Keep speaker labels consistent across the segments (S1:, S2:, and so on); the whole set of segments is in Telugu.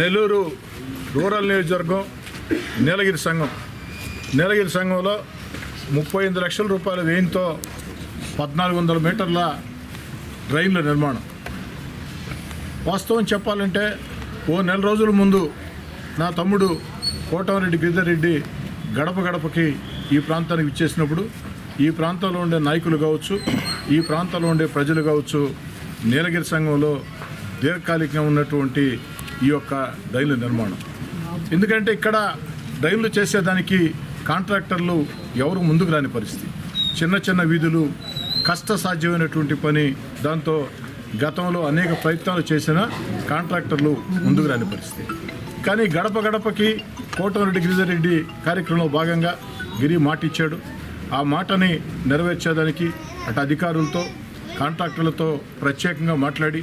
S1: నెల్లూరు రూరల్ నియోజకవర్గం నీలగిరి సంఘంలో 38 లక్షల రూపాయల వ్యయంతో 1400 మీటర్ల డ్రైన్ల నిర్మాణం. వాస్తవం చెప్పాలంటే ఓ నెల రోజుల ముందు నా తమ్ముడు కోటమిరెడ్డి గిరిధర్రెడ్డి గడప గడపకి ఈ ప్రాంతానికి ఇచ్చేసినప్పుడు ఈ ప్రాంతంలో ఉండే నాయకులు కావచ్చు, ఈ ప్రాంతంలో ఉండే ప్రజలు కావచ్చు, నీలగిరి సంఘంలో దీర్ఘకాలికంగా ఉన్నటువంటి ఈ యొక్క డ్రైన్ల నిర్మాణం. ఎందుకంటే ఇక్కడ డ్రైన్లు చేసేదానికి కాంట్రాక్టర్లు ఎవరు ముందుకు రాని పరిస్థితి. చిన్న చిన్న వీధులు కష్టసాధ్యమైనటువంటి పని. దాంతో గతంలో అనేక ప్రయత్నాలు చేసిన కాంట్రాక్టర్లు ముందుకు రాని పరిస్థితి. కానీ గడప గడపకి కోటమిరెడ్డి గిరిధర్రెడ్డి కార్యక్రమంలో భాగంగా గిరి మాట ఇచ్చాడు. ఆ మాటని నెరవేర్చేదానికి అటు అధికారులతో కాంట్రాక్టర్లతో ప్రత్యేకంగా మాట్లాడి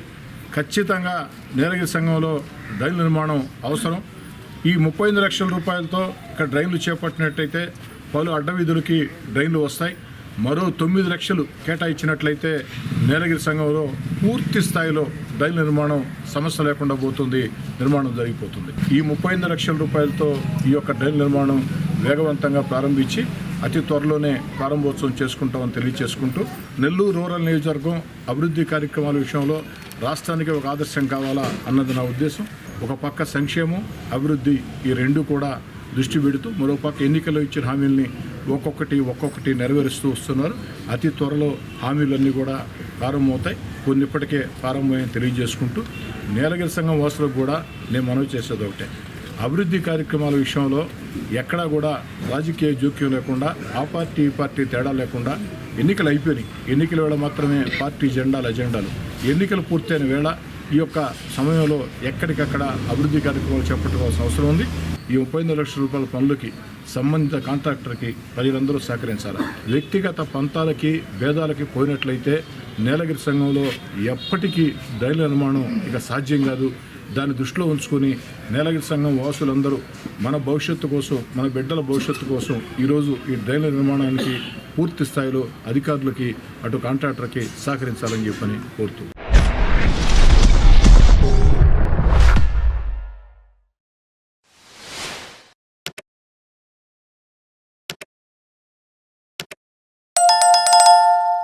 S1: ఖచ్చితంగా నీలగిరి సంఘంలో డ్రైన్ నిర్మాణం అవసరం. ఈ 38 లక్షల రూపాయలతో ఇక్కడ డ్రైన్లు చేపట్టినట్టయితే పలు అడ్డవీధులకి డ్రైన్లు వస్తాయి. మరో 9 లక్షలు కేటాయించినట్లయితే నీలగిరి సంఘంలో పూర్తి స్థాయిలో డ్రైన్ నిర్మాణం సమస్య లేకుండా పోతుంది, నిర్మాణం జరిగిపోతుంది. ఈ 38 లక్షల రూపాయలతో ఈ యొక్క డ్రైన్ నిర్మాణం వేగవంతంగా ప్రారంభించి అతి త్వరలోనే ప్రారంభోత్సవం చేసుకుంటామని తెలియజేసుకుంటూ, నెల్లూరు రూరల్ నియోజకవర్గం అభివృద్ధి కార్యక్రమాల విషయంలో రాష్ట్రానికి ఒక ఆదర్శం కావాలా అన్నది నా ఉద్దేశం. ఒక పక్క సంక్షేమం, అభివృద్ధి ఈ రెండు కూడా దృష్టి పెడుతూ మరోపక్క ఎన్నికల్లో ఇచ్చిన హామీల్ని ఒక్కొక్కటి నెరవేరుస్తూ వస్తున్నారు. అతి త్వరలో హామీలన్నీ కూడా ప్రారంభమవుతాయి. కొన్ని ఇప్పటికే ప్రారంభమని తెలియజేసుకుంటూ, నీలగిరి సంఘం వాసులకు కూడా నేను మనవి చేసేది ఒకటే, అభివృద్ధి కార్యక్రమాల విషయంలో ఎక్కడా కూడా రాజకీయ జోక్యం లేకుండా, ఆ పార్టీ ఈ పార్టీ తేడా లేకుండా ఎన్నికలు అయిపోయినాయి. ఎన్నికల వేళ మాత్రమే పార్టీ ఎజెండాలు. ఎన్నికలు పూర్తయిన వేళ ఈ యొక్క సమయంలో ఎక్కడికక్కడ అభివృద్ధి కార్యక్రమాలు చేపట్టుకోవాల్సిన అవసరం ఉంది. ఈ 38 లక్షల రూపాయల పనులకి సంబంధిత కాంట్రాక్టర్కి ప్రజలందరూ సహకరించాలి. వ్యక్తిగత పంతాలకి భేదాలకి పోయినట్లయితే నీలగిరి సంఘంలో ఎప్పటికీ డ్రైన్ల నిర్మాణం ఇక సాధ్యం కాదు. దాన్ని దృష్టిలో ఉంచుకొని నీలగిరి సంఘం వాసులందరూ మన భవిష్యత్తు కోసం, మన బిడ్డల భవిష్యత్తు కోసం ఈరోజు ఈ డ్రైన్ల నిర్మాణానికి పూర్తి స్థాయిలో అధికారులకి అటు కాంట్రాక్టర్కి సహకరించాలని చెప్పని కోరుతూ